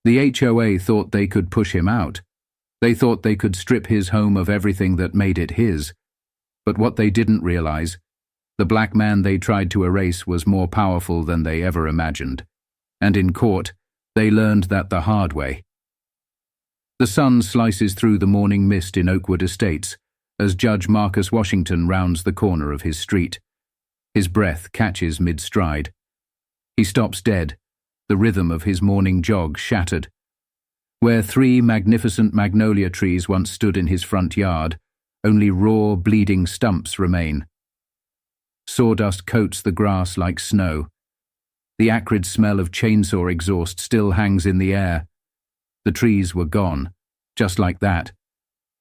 The HOA thought they could push him out. They thought they could strip his home of everything that made it his. But what they didn't realize, the black man they tried to erase was more powerful than they ever imagined. And in court, they learned that the hard way. The sun slices through the morning mist in Oakwood Estates as Judge Marcus Washington rounds the corner of his street. His breath catches mid-stride. He stops dead, the rhythm of his morning jog shattered. Where 3 magnificent magnolia trees once stood in his front yard, only raw, bleeding stumps remain. Sawdust coats the grass like snow. The acrid smell of chainsaw exhaust still hangs in the air. The trees were gone, just like that.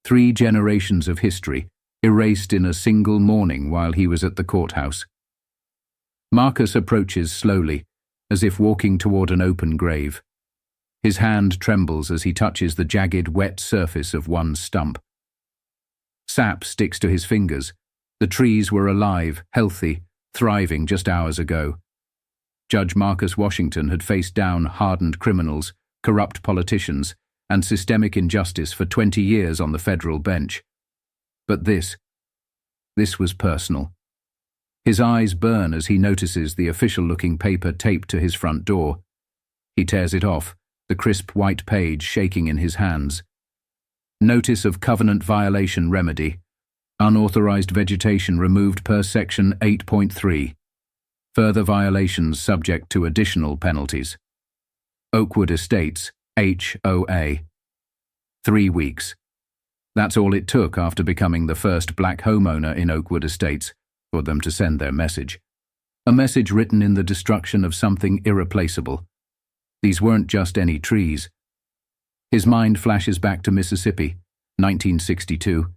3 generations of history, erased in a single morning while he was at the courthouse. Marcus approaches slowly, as if walking toward an open grave. His hand trembles as he touches the jagged, wet surface of one stump. Sap sticks to his fingers. The trees were alive, healthy, thriving just hours ago. Judge Marcus Washington had faced down hardened criminals, corrupt politicians, and systemic injustice for 20 years on the federal bench. But this was personal. His eyes burn as he notices the official-looking paper taped to his front door. He tears it off, the crisp white page shaking in his hands. Notice of covenant violation remedy. Unauthorized vegetation removed per section 8.3. Further violations subject to additional penalties. Oakwood Estates, HOA. 3 weeks. That's all it took after becoming the first black homeowner in Oakwood Estates for them to send their message. A message written in the destruction of something irreplaceable. These weren't just any trees. His mind flashes back to Mississippi, 1962.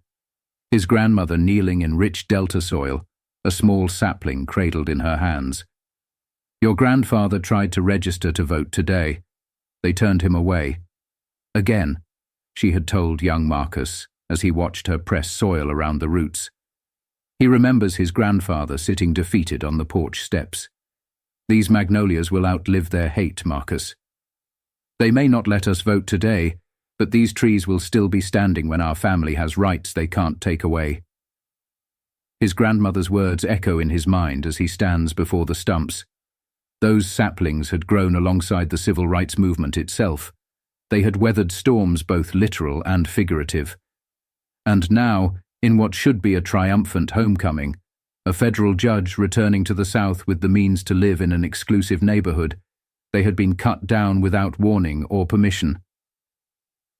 His grandmother kneeling in rich delta soil, a small sapling cradled in her hands. Your grandfather tried to register to vote today. They turned him away. Again, she had told young Marcus as he watched her press soil around the roots. He remembers his grandfather sitting defeated on the porch steps. These magnolias will outlive their hate, Marcus. They may not let us vote today, but these trees will still be standing when our family has rights they can't take away. His grandmother's words echo in his mind as he stands before the stumps. Those saplings had grown alongside the civil rights movement itself. They had weathered storms both literal and figurative. And now, in what should be a triumphant homecoming, a federal judge returning to the South with the means to live in an exclusive neighborhood, they had been cut down without warning or permission.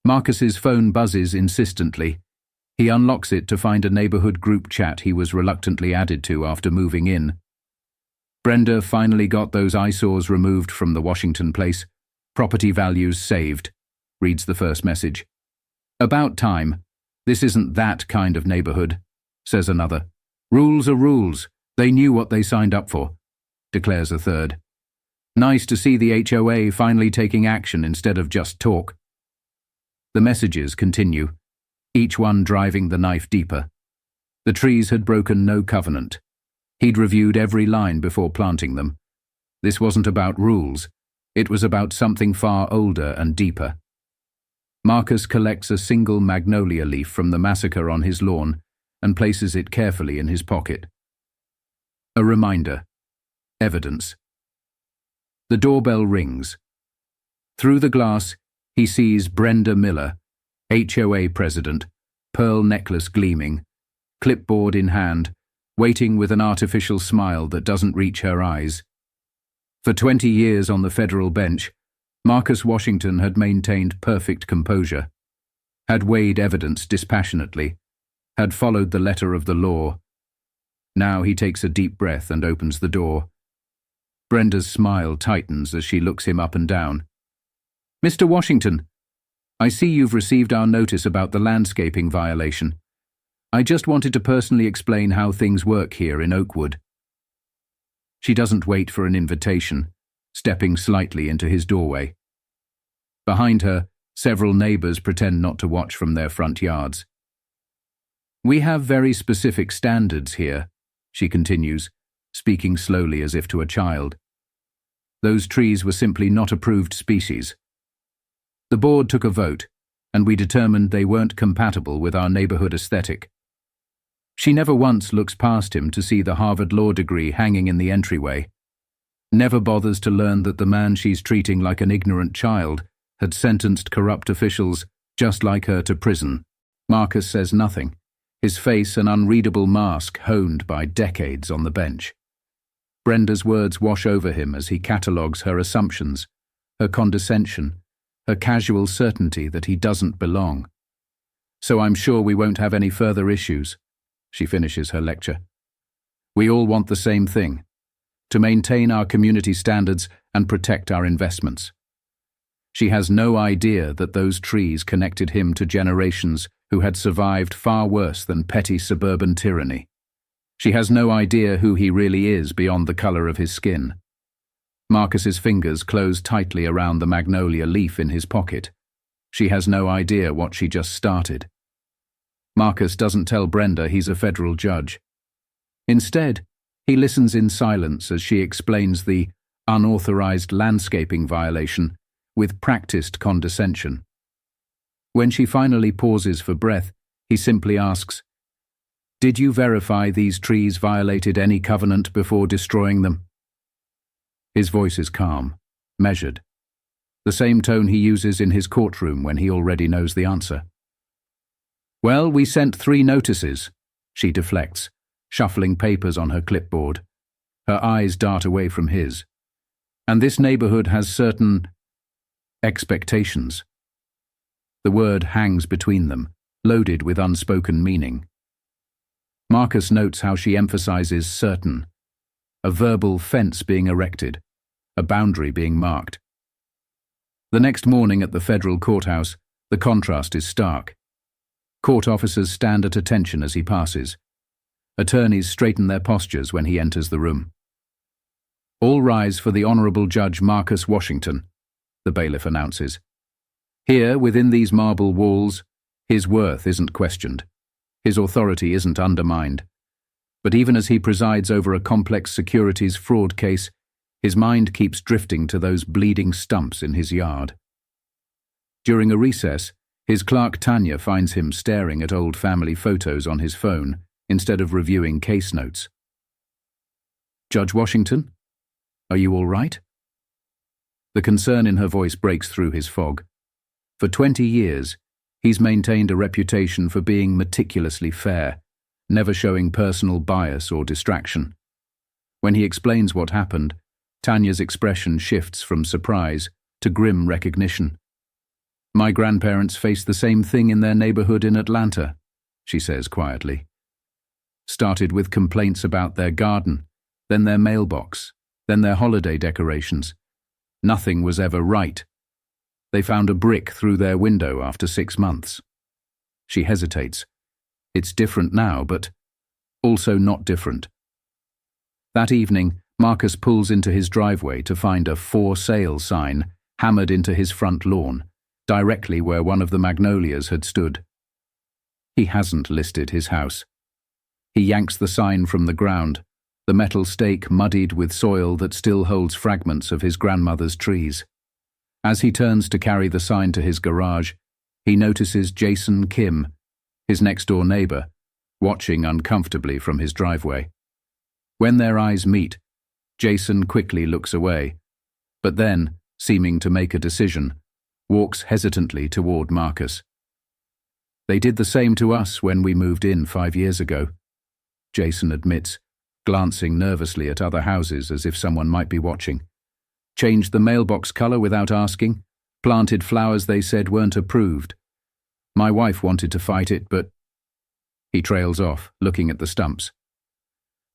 Marcus's phone buzzes insistently. He unlocks it to find a neighborhood group chat he was reluctantly added to after moving in. Brenda finally got those eyesores removed from the Washington place. Property values saved, reads the first message. About time. This isn't that kind of neighborhood, says another. Rules are rules. They knew what they signed up for, declares a third. Nice to see the HOA finally taking action instead of just talk. The messages continue, each one driving the knife deeper. The trees had broken no covenant. He'd reviewed every line before planting them. This wasn't about rules. It was about something far older and deeper. Marcus collects a single magnolia leaf from the massacre on his lawn and places it carefully in his pocket. A reminder. Evidence. The doorbell rings. Through the glass, he sees Brenda Miller, HOA president, pearl necklace gleaming, clipboard in hand, waiting with an artificial smile that doesn't reach her eyes. For 20 years on the federal bench, Marcus Washington had maintained perfect composure, had weighed evidence dispassionately, had followed the letter of the law. Now he takes a deep breath and opens the door. Brenda's smile tightens as she looks him up and down. Mr. Washington, I see you've received our notice about the landscaping violation. I just wanted to personally explain how things work here in Oakwood. She doesn't wait for an invitation, stepping slightly into his doorway. Behind her, several neighbors pretend not to watch from their front yards. We have very specific standards here, she continues, speaking slowly as if to a child. Those trees were simply not approved species. The board took a vote, and we determined they weren't compatible with our neighborhood aesthetic. She never once looks past him to see the Harvard law degree hanging in the entryway. Never bothers to learn that the man she's treating like an ignorant child had sentenced corrupt officials just like her to prison. Marcus says nothing, his face an unreadable mask honed by decades on the bench. Brenda's words wash over him as he catalogues her assumptions, her condescension, her casual certainty that he doesn't belong. So I'm sure we won't have any further issues, she finishes her lecture. We all want the same thing, to maintain our community standards and protect our investments. She has no idea that those trees connected him to generations who had survived far worse than petty suburban tyranny. She has no idea who he really is beyond the color of his skin. Marcus's fingers close tightly around the magnolia leaf in his pocket. She has no idea what she just started. Marcus doesn't tell Brenda he's a federal judge. Instead, he listens in silence as she explains the unauthorized landscaping violation with practiced condescension. When she finally pauses for breath, he simply asks, "Did you verify these trees violated any covenant before destroying them?" His voice is calm, measured, the same tone he uses in his courtroom when he already knows the answer. "Well, we sent 3 notices," she deflects, shuffling papers on her clipboard. Her eyes dart away from his. "And this neighborhood has certain expectations." The word hangs between them, loaded with unspoken meaning. Marcus notes how she emphasizes certain, a verbal fence being erected, a boundary being marked. The next morning at the federal courthouse, the contrast is stark. Court officers stand at attention as he passes. Attorneys straighten their postures when he enters the room. "All rise for the Honorable Judge Marcus Washington," the bailiff announces. Here, within these marble walls, his worth isn't questioned. His authority isn't undermined. But even as he presides over a complex securities fraud case, his mind keeps drifting to those bleeding stumps in his yard. During a recess, his clerk Tanya finds him staring at old family photos on his phone instead of reviewing case notes. "Judge Washington, are you all right?" The concern in her voice breaks through his fog. For 20 years, he's maintained a reputation for being meticulously fair, never showing personal bias or distraction. When he explains what happened, Tanya's expression shifts from surprise to grim recognition. "My grandparents faced the same thing in their neighborhood in Atlanta," she says quietly. "Started with complaints about their garden, then their mailbox, then their holiday decorations. Nothing was ever right. They found a brick through their window after 6 months." She hesitates. It's different now, but also not different. That evening, Marcus pulls into his driveway to find a "for sale" sign hammered into his front lawn, directly where one of the magnolias had stood. He hasn't listed his house. He yanks the sign from the ground, the metal stake muddied with soil that still holds fragments of his grandmother's trees. As he turns to carry the sign to his garage, he notices Jason Kim, his next-door neighbor, watching uncomfortably from his driveway. When their eyes meet, Jason quickly looks away, but then, seeming to make a decision, walks hesitantly toward Marcus. "They did the same to us when we moved in 5 years ago," Jason admits, glancing nervously at other houses as if someone might be watching. "Changed the mailbox color without asking, planted flowers they said weren't approved. My wife wanted to fight it, but..." He trails off, looking at the stumps.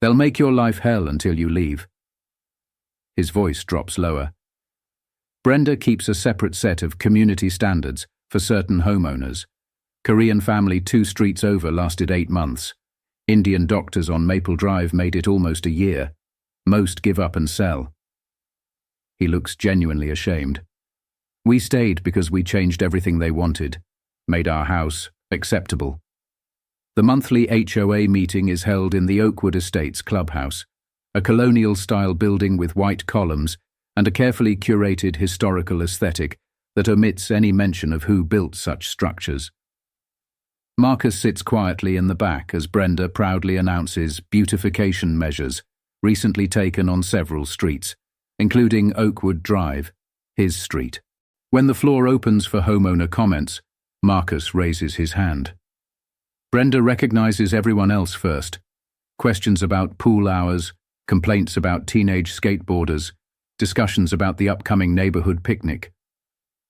"They'll make your life hell until you leave." His voice drops lower. Brenda keeps a separate set of community standards for certain homeowners. Korean family 2 streets over lasted 8 months. Indian doctors on Maple Drive made it almost a year. Most give up and sell. He looks genuinely ashamed. "We stayed because we changed everything they wanted, made our house acceptable." The monthly HOA meeting is held in the Oakwood Estates clubhouse, a colonial-style building with white columns and a carefully curated historical aesthetic that omits any mention of who built such structures. Marcus sits quietly in the back as Brenda proudly announces beautification measures recently taken on several streets, including Oakwood Drive, his street. When the floor opens for homeowner comments, Marcus raises his hand. Brenda recognizes everyone else first. Questions about pool hours, complaints about teenage skateboarders, discussions about the upcoming neighborhood picnic.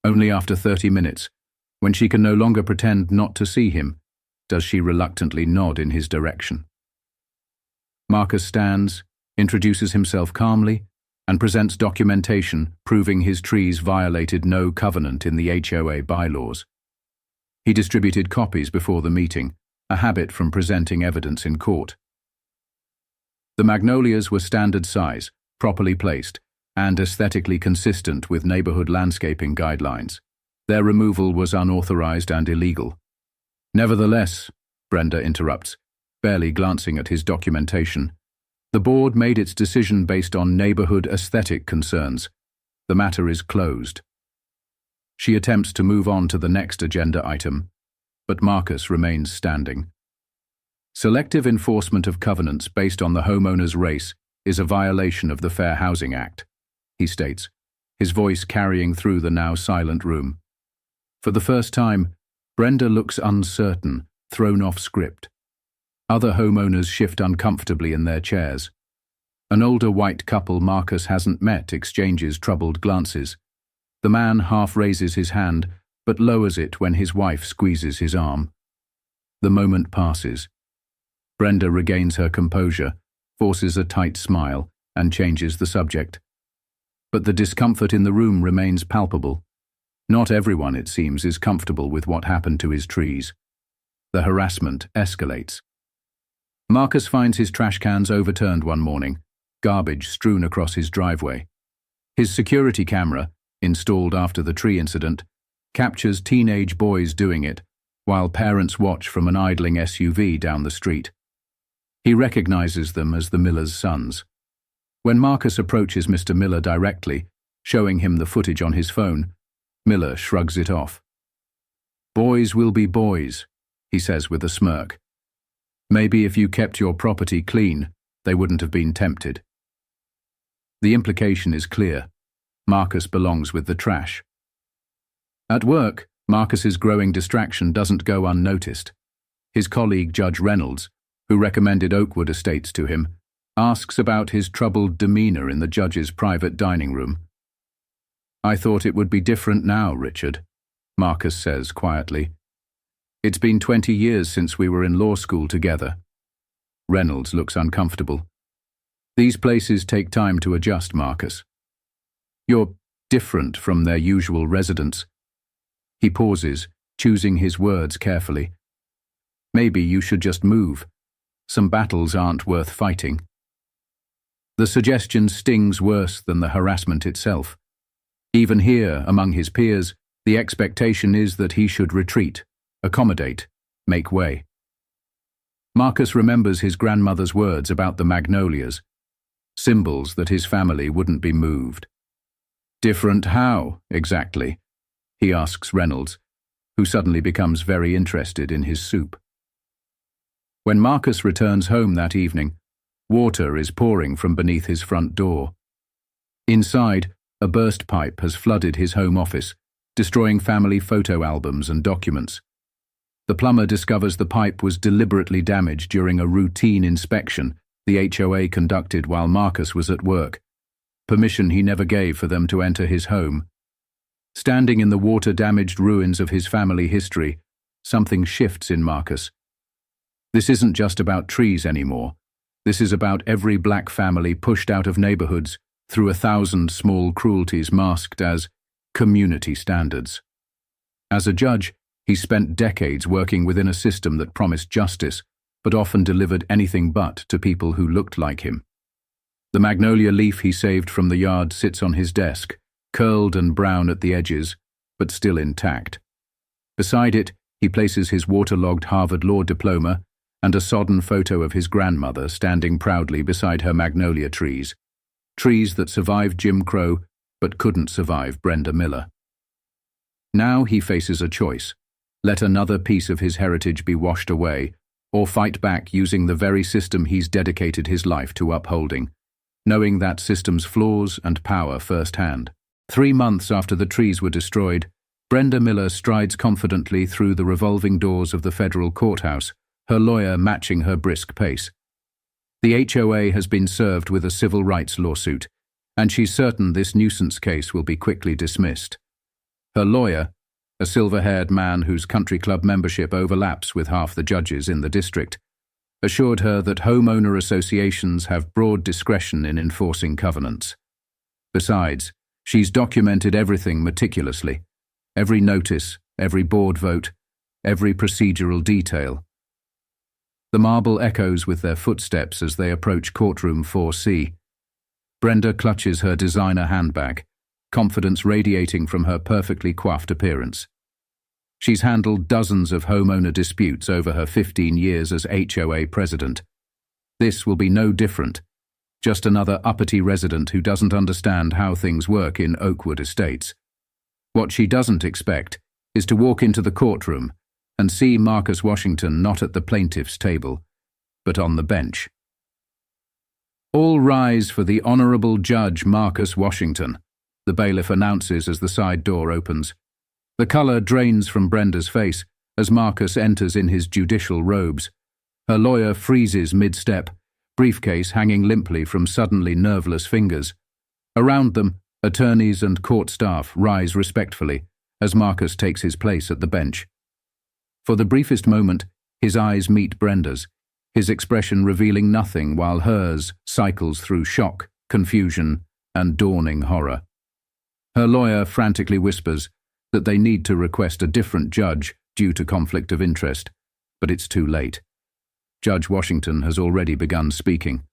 Only after 30 minutes, when she can no longer pretend not to see him, does she reluctantly nod in his direction. Marcus stands, introduces himself calmly, and presents documentation proving his trees violated no covenant in the HOA bylaws. He distributed copies before the meeting, a habit from presenting evidence in court. The magnolias were standard size, properly placed, and aesthetically consistent with neighborhood landscaping guidelines. Their removal was unauthorized and illegal. Nevertheless, Brenda interrupts, barely glancing at his documentation, the board made its decision based on neighborhood aesthetic concerns. The matter is closed. She attempts to move on to the next agenda item, but Marcus remains standing. Selective enforcement of covenants based on the homeowner's race is a violation of the Fair Housing Act, he states, his voice carrying through the now silent room. For the first time, Brenda looks uncertain, thrown off script. Other homeowners shift uncomfortably in their chairs. An older white couple Marcus hasn't met exchanges troubled glances. The man half raises his hand, but lowers it when his wife squeezes his arm. The moment passes. Brenda regains her composure, forces a tight smile, and changes the subject. But the discomfort in the room remains palpable. Not everyone, it seems, is comfortable with what happened to his trees. The harassment escalates. Marcus finds his trash cans overturned one morning, garbage strewn across his driveway. His security camera, installed after the tree incident, captures teenage boys doing it, while parents watch from an idling SUV down the street. He recognizes them as the Miller's sons. When Marcus approaches Mr. Miller directly, showing him the footage on his phone, Miller shrugs it off. "Boys will be boys," he says with a smirk. "Maybe if you kept your property clean, they wouldn't have been tempted." The implication is clear. Marcus belongs with the trash. At work, Marcus's growing distraction doesn't go unnoticed. His colleague Judge Reynolds, who recommended Oakwood Estates to him, asks about his troubled demeanor in the judge's private dining room. "I thought it would be different now, Richard," Marcus says quietly. "It's been 20 years since we were in law school together." Reynolds looks uncomfortable. "These places take time to adjust, Marcus. You're different from their usual residents." He pauses, choosing his words carefully. "Maybe you should just move. Some battles aren't worth fighting." The suggestion stings worse than the harassment itself. Even here, among his peers, the expectation is that he should retreat, accommodate, make way. Marcus remembers his grandmother's words about the magnolias, symbols that his family wouldn't be moved. "Different how, exactly?" he asks Reynolds, who suddenly becomes very interested in his soup. When Marcus returns home that evening, water is pouring from beneath his front door. Inside, a burst pipe has flooded his home office, destroying family photo albums and documents. The plumber discovers the pipe was deliberately damaged during a routine inspection the HOA conducted while Marcus was at work, permission he never gave for them to enter his home. Standing in the water-damaged ruins of his family history, something shifts in Marcus. This isn't just about trees anymore. This is about every black family pushed out of neighborhoods through 1,000 small cruelties masked as community standards. As a judge, he spent decades working within a system that promised justice, but often delivered anything but to people who looked like him. The magnolia leaf he saved from the yard sits on his desk, curled and brown at the edges, but still intact. Beside it, he places his waterlogged Harvard Law diploma and a sodden photo of his grandmother standing proudly beside her magnolia trees, trees that survived Jim Crow but couldn't survive Brenda Miller. Now he faces a choice: let another piece of his heritage be washed away, or fight back using the very system he's dedicated his life to upholding, knowing that system's flaws and power firsthand. 3 months after the trees were destroyed, Brenda Miller strides confidently through the revolving doors of the federal courthouse, her lawyer matching her brisk pace. The HOA has been served with a civil rights lawsuit, and she's certain this nuisance case will be quickly dismissed. Her lawyer, a silver-haired man whose country club membership overlaps with half the judges in the district, assured her that homeowner associations have broad discretion in enforcing covenants. Besides, she's documented everything meticulously: every notice, every board vote, every procedural detail. The marble echoes with their footsteps as they approach courtroom 4C. Brenda clutches her designer handbag, confidence radiating from her perfectly coiffed appearance. She's handled dozens of homeowner disputes over her 15 years as HOA president. This will be no different, just another uppity resident who doesn't understand how things work in Oakwood Estates. What she doesn't expect is to walk into the courtroom and see Marcus Washington not at the plaintiff's table, but on the bench. "All rise for the Honorable Judge Marcus Washington," the bailiff announces as the side door opens. The color drains from Brenda's face as Marcus enters in his judicial robes. Her lawyer freezes mid-step, briefcase hanging limply from suddenly nerveless fingers. Around them, attorneys and court staff rise respectfully as Marcus takes his place at the bench. For the briefest moment, his eyes meet Brenda's, his expression revealing nothing while hers cycles through shock, confusion, and dawning horror. Her lawyer frantically whispers that they need to request a different judge due to conflict of interest, but it's too late. Judge Washington has already begun speaking.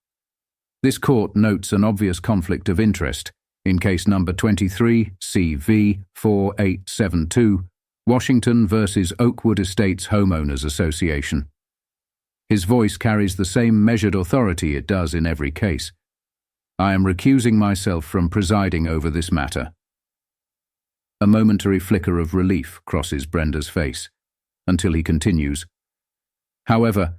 This court notes an obvious conflict of interest in case number 23 CV 4872, Washington versus Oakwood Estates Homeowners Association. His voice carries the same measured authority it does in every case. "I am recusing myself from presiding over this matter." A momentary flicker of relief crosses Brenda's face, until he continues. "However,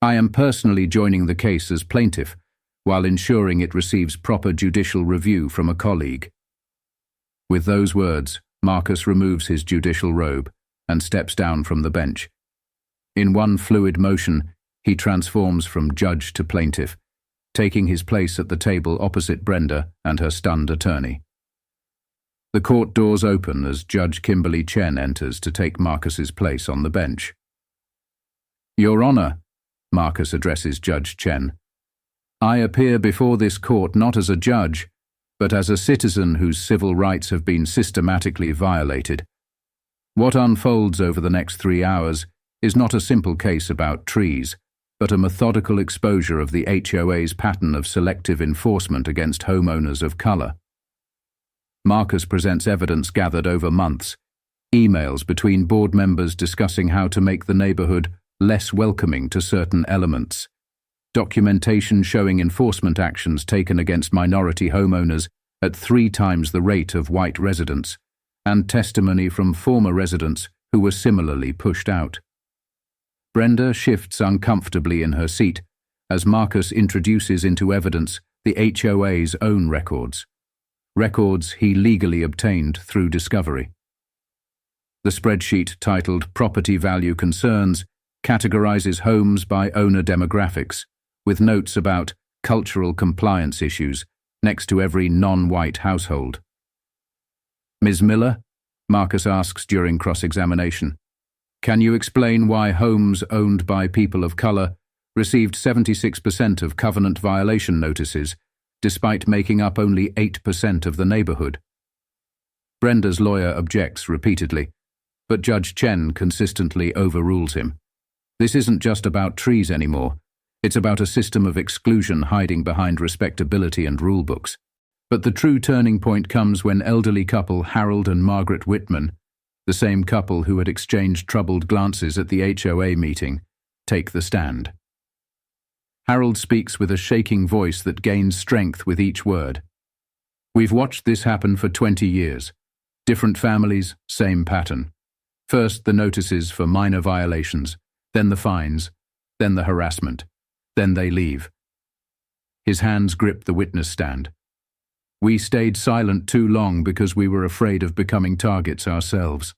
I am personally joining the case as plaintiff, while ensuring it receives proper judicial review from a colleague." With those words, Marcus removes his judicial robe and steps down from the bench. In one fluid motion, he transforms from judge to plaintiff, taking his place at the table opposite Brenda and her stunned attorney. The court doors open as Judge Kimberly Chen enters to take Marcus's place on the bench. "Your Honor," Marcus addresses Judge Chen, "I appear before this court not as a judge, but as a citizen whose civil rights have been systematically violated. What unfolds over the next 3 hours is not a simple case about trees, but a methodical exposure of the HOA's pattern of selective enforcement against homeowners of color." Marcus presents evidence gathered over months, emails between board members discussing how to make the neighborhood less welcoming to certain elements, documentation showing enforcement actions taken against minority homeowners at 3 times the rate of white residents, and testimony from former residents who were similarly pushed out. Brenda shifts uncomfortably in her seat as Marcus introduces into evidence the HOA's own records he legally obtained through discovery. The spreadsheet titled Property Value Concerns categorizes homes by owner demographics, with notes about cultural compliance issues next to every non-white household. "Ms. Miller," Marcus asks during cross-examination, "can you explain why homes owned by people of color received 76% of covenant violation notices, despite making up only 8% of the neighborhood?" Brenda's lawyer objects repeatedly, but Judge Chen consistently overrules him. This isn't just about trees anymore. It's about a system of exclusion hiding behind respectability and rulebooks. But the true turning point comes when elderly couple Harold and Margaret Whitman, the same couple who had exchanged troubled glances at the HOA meeting, take the stand. Harold speaks with a shaking voice that gains strength with each word. "We've watched this happen for 20 years. Different families, same pattern. First the notices for minor violations, then the fines, then the harassment, then they leave. His hands grip the witness stand. We stayed silent too long because we were afraid of becoming targets ourselves.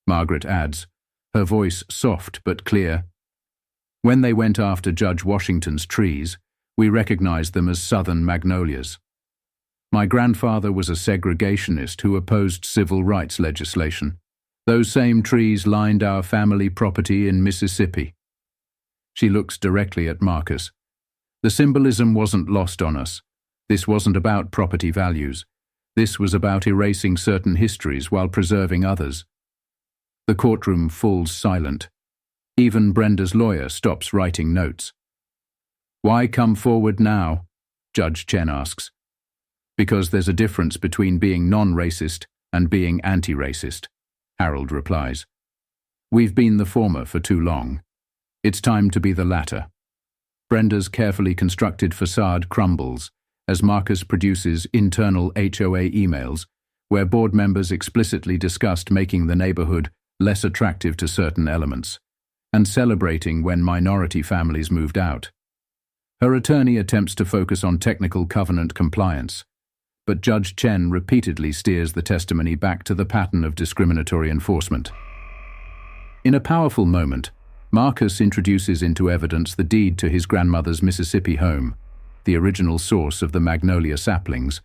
Margaret adds, her voice soft but clear. When they went after Judge Washington's trees, we recognized them as southern magnolias. My grandfather was a segregationist who opposed civil rights legislation. Those same trees lined our family property in Mississippi. She looks directly at Marcus. The symbolism wasn't lost on us. This wasn't about property values. This was about erasing certain histories while preserving others. The courtroom falls silent. Even Brenda's lawyer stops writing notes. Why come forward now? Judge Chen asks. Because there's a difference between being non-racist and being anti-racist, Harold replies. We've been the former for too long. It's time to be the latter. Brenda's carefully constructed facade crumbles as Marcus produces internal HOA emails where board members explicitly discussed making the neighborhood less attractive to certain elements and celebrating when minority families moved out. Her attorney attempts to focus on technical covenant compliance, but Judge Chen repeatedly steers the testimony back to the pattern of discriminatory enforcement. In a powerful moment, Marcus introduces into evidence the deed to his grandmother's Mississippi home, the original source of the magnolia saplings,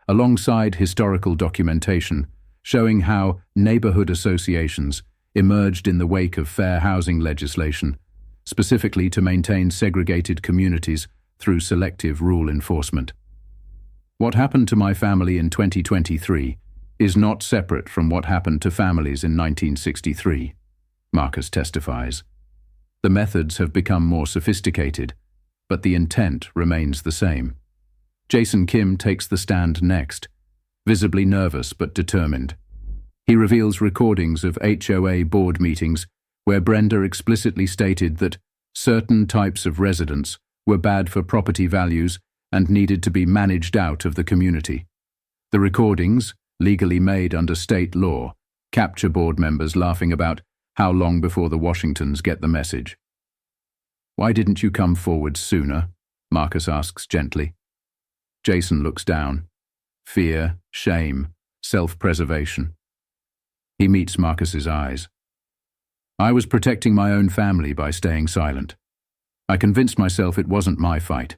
alongside historical documentation showing how neighborhood associations emerged in the wake of fair housing legislation, specifically to maintain segregated communities through selective rule enforcement. What happened to my family in 2023 is not separate from what happened to families in 1963, Marcus testifies. The methods have become more sophisticated, but the intent remains the same. Jason Kim takes the stand next, visibly nervous but determined. He reveals recordings of HOA board meetings where Brenda explicitly stated that certain types of residents were bad for property values and needed to be managed out of the community. The recordings, legally made under state law, capture board members laughing about how long before the Washingtons get the message. Why didn't you come forward sooner? Marcus asks gently. Jason looks down. Fear, shame, self-preservation. He meets Marcus's eyes. I was protecting my own family by staying silent. I convinced myself it wasn't my fight.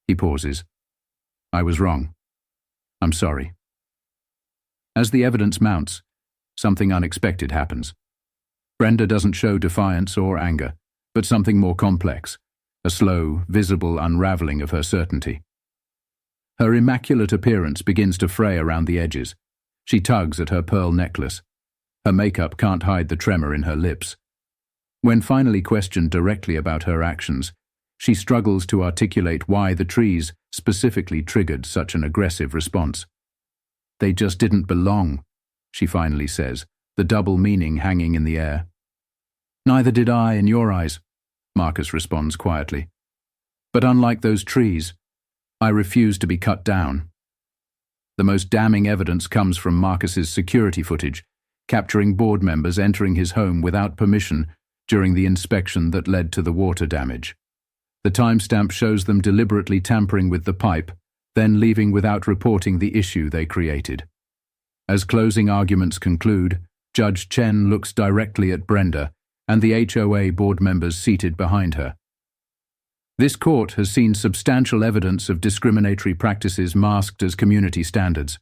He pauses. I was wrong. I'm sorry. As the evidence mounts, something unexpected happens. Brenda doesn't show defiance or anger, but something more complex, a slow, visible unraveling of her certainty. Her immaculate appearance begins to fray around the edges. She tugs at her pearl necklace. Her makeup can't hide the tremor in her lips. When finally questioned directly about her actions, she struggles to articulate why the trees specifically triggered such an aggressive response. They just didn't belong, she finally says, the double meaning hanging in the air. Neither did I in your eyes, Marcus responds quietly. But unlike those trees, I refuse to be cut down. The most damning evidence comes from Marcus's security footage, capturing board members entering his home without permission during the inspection that led to the water damage. The timestamp shows them deliberately tampering with the pipe, then leaving without reporting the issue they created. As closing arguments conclude, Judge Chen looks directly at Brenda and the HOA board members seated behind her. This court has seen substantial evidence of discriminatory practices masked as community standards.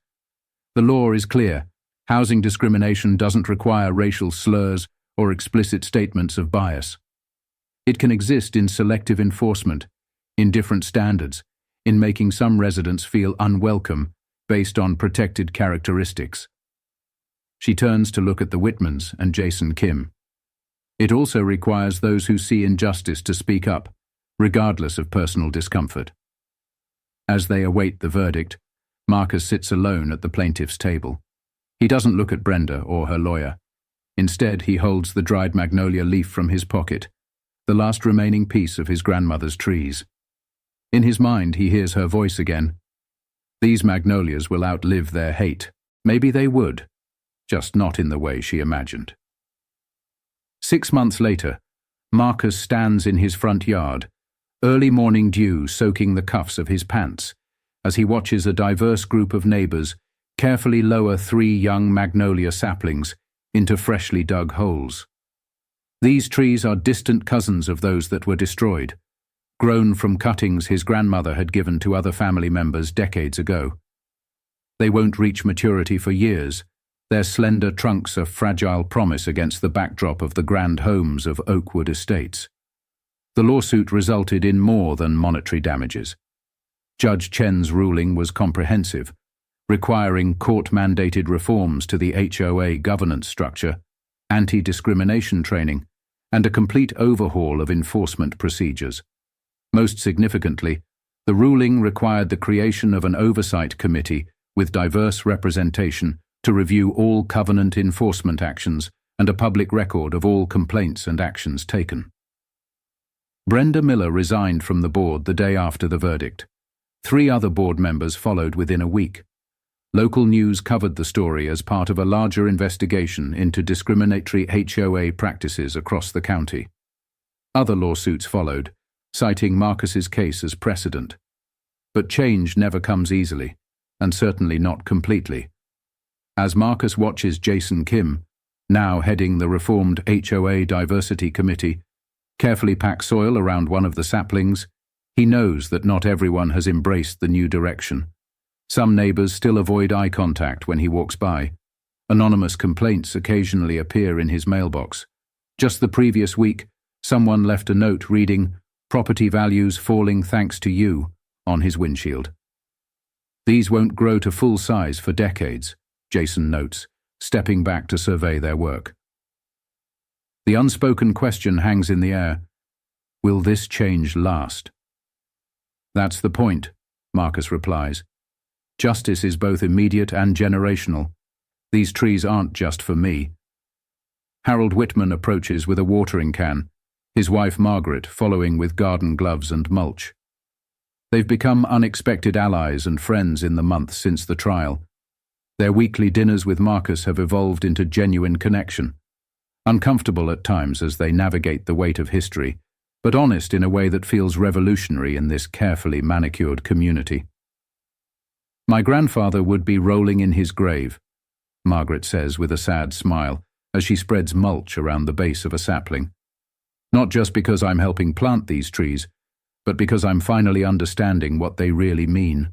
The law is clear. Housing discrimination doesn't require racial slurs or explicit statements of bias. It can exist in selective enforcement, in different standards, in making some residents feel unwelcome based on protected characteristics. She turns to look at the Whitmans and Jason Kim. It also requires those who see injustice to speak up, regardless of personal discomfort. As they await the verdict, Marcus sits alone at the plaintiff's table. He doesn't look at Brenda or her lawyer. Instead, he holds the dried magnolia leaf from his pocket, the last remaining piece of his grandmother's trees. In his mind, he hears her voice again. These magnolias will outlive their hate. Maybe they would, just not in the way she imagined. 6 months later, Marcus stands in his front yard, early morning dew soaking the cuffs of his pants, as he watches a diverse group of neighbors carefully lower 3 young magnolia saplings into freshly dug holes. These trees are distant cousins of those that were destroyed, grown from cuttings his grandmother had given to other family members decades ago. They won't reach maturity for years, their slender trunks a fragile promise against the backdrop of the grand homes of Oakwood Estates. The lawsuit resulted in more than monetary damages. Judge Chen's ruling was comprehensive, requiring court-mandated reforms to the HOA governance structure, anti-discrimination training, and a complete overhaul of enforcement procedures. Most significantly, the ruling required the creation of an oversight committee with diverse representation to review all covenant enforcement actions and a public record of all complaints and actions taken. Brenda Miller resigned from the board the day after the verdict. 3 other board members followed within a week. Local news covered the story as part of a larger investigation into discriminatory HOA practices across the county. Other lawsuits followed, citing Marcus's case as precedent. But change never comes easily, and certainly not completely. As Marcus watches Jason Kim, now heading the reformed HOA Diversity Committee, carefully pack soil around one of the saplings, he knows that not everyone has embraced the new direction. Some neighbors still avoid eye contact when he walks by. Anonymous complaints occasionally appear in his mailbox. Just the previous week, someone left a note reading, "Property values falling thanks to you," on his windshield. These won't grow to full size for decades, Jason notes, stepping back to survey their work. The unspoken question hangs in the air. Will this change last? That's the point, Marcus replies. Justice is both immediate and generational. These trees aren't just for me. Harold Whitman approaches with a watering can, his wife Margaret following with garden gloves and mulch. They've become unexpected allies and friends in the months since the trial. Their weekly dinners with Marcus have evolved into genuine connection, uncomfortable at times as they navigate the weight of history, but honest in a way that feels revolutionary in this carefully manicured community. My grandfather would be rolling in his grave, Margaret says with a sad smile as she spreads mulch around the base of a sapling. Not just because I'm helping plant these trees, but because I'm finally understanding what they really mean.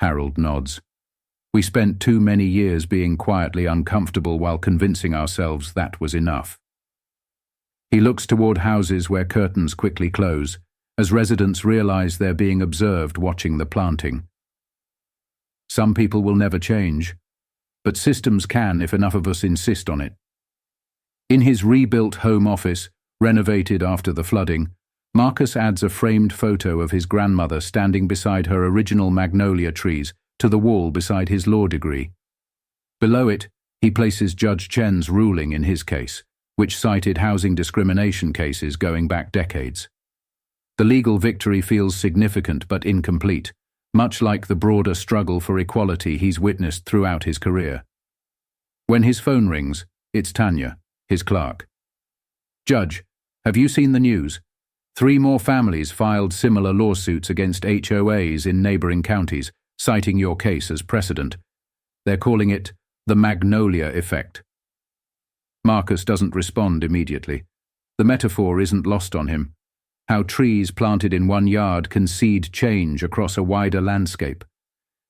Harold nods. We spent too many years being quietly uncomfortable while convincing ourselves that was enough. He looks toward houses where curtains quickly close, as residents realize they're being observed watching the planting. Some people will never change, but systems can if enough of us insist on it. In his rebuilt home office, renovated after the flooding, Marcus adds a framed photo of his grandmother standing beside her original magnolia trees to the wall beside his law degree. Below it, he places Judge Chen's ruling in his case, which cited housing discrimination cases going back decades. The legal victory feels significant but incomplete, much like the broader struggle for equality he's witnessed throughout his career. When his phone rings, it's Tanya, his clerk. "Judge, have you seen the news? 3 more families filed similar lawsuits against HOAs in neighboring counties, citing your case as precedent. They're calling it the magnolia effect." Marcus doesn't respond immediately. The metaphor isn't lost on him. How trees planted in one yard can seed change across a wider landscape.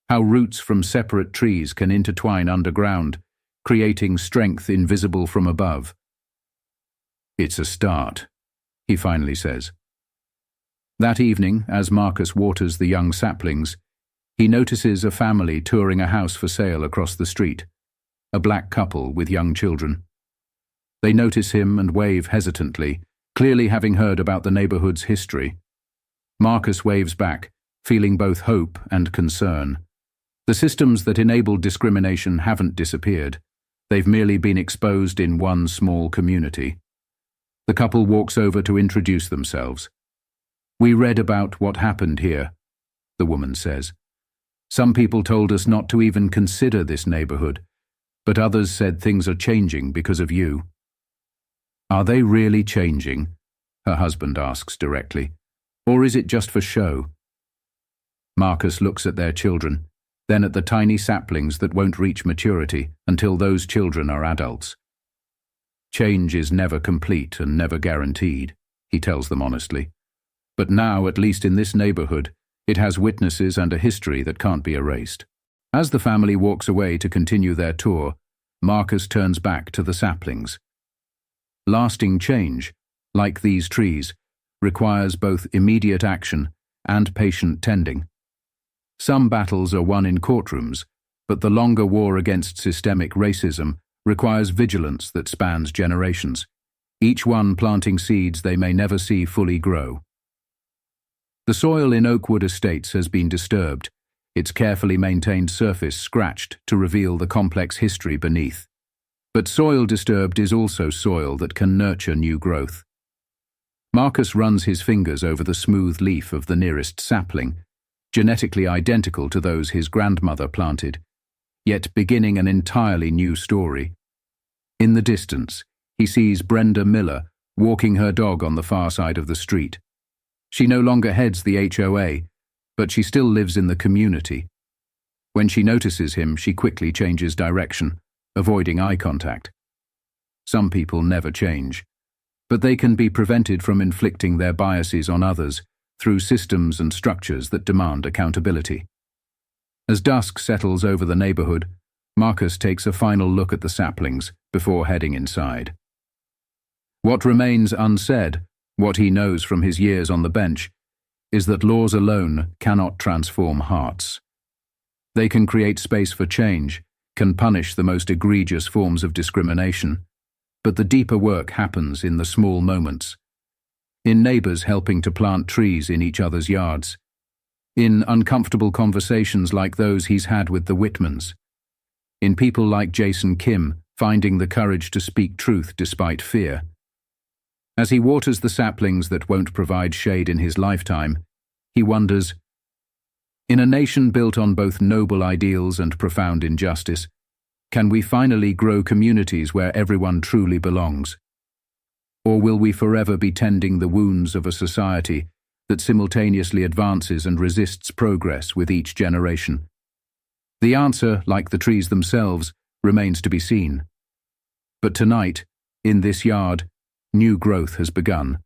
How roots from separate trees can intertwine underground, creating strength invisible from above. "It's a start," he finally says. That evening, as Marcus waters the young saplings, he notices a family touring a house for sale across the street, a black couple with young children. They notice him and wave hesitantly, clearly having heard about the neighborhood's history. Marcus waves back, feeling both hope and concern. The systems that enabled discrimination haven't disappeared. They've merely been exposed in one small community. The couple walks over to introduce themselves. "We read about what happened here," the woman says. Some people told us not to even consider this neighborhood, but others said things are changing because of you." "Are they really changing?" her husband asks directly. "Or is it just for show?" Marcus looks at their children, then at the tiny saplings that won't reach maturity until those children are adults. "Change is never complete and never guaranteed," he tells them honestly. "But now, at least in this neighborhood, it has witnesses and a history that can't be erased." As the family walks away to continue their tour, Marcus turns back to the saplings. Lasting change, like these trees, requires both immediate action and patient tending. Some battles are won in courtrooms, but the longer war against systemic racism requires vigilance that spans generations, each one planting seeds they may never see fully grow. The soil in Oakwood Estates has been disturbed, its carefully maintained surface scratched to reveal the complex history beneath. But soil disturbed is also soil that can nurture new growth. Marcus runs his fingers over the smooth leaf of the nearest sapling, genetically identical to those his grandmother planted, yet beginning an entirely new story. In the distance, he sees Brenda Miller walking her dog on the far side of the street. She no longer heads the HOA, but she still lives in the community. When she notices him, she quickly changes direction, avoiding eye contact. Some people never change, but they can be prevented from inflicting their biases on others through systems and structures that demand accountability. As dusk settles over the neighborhood, Marcus takes a final look at the saplings before heading inside. What remains unsaid, what he knows from his years on the bench, is that laws alone cannot transform hearts. They can create space for change, can punish the most egregious forms of discrimination, but the deeper work happens in the small moments. In neighbors helping to plant trees in each other's yards, in uncomfortable conversations like those he's had with the Whitmans, in people like Jason Kim finding the courage to speak truth despite fear. As he waters the saplings that won't provide shade in his lifetime, he wonders, in a nation built on both noble ideals and profound injustice, can we finally grow communities where everyone truly belongs? Or will we forever be tending the wounds of a society that simultaneously advances and resists progress with each generation? The answer, like the trees themselves, remains to be seen. But tonight, in this yard, new growth has begun.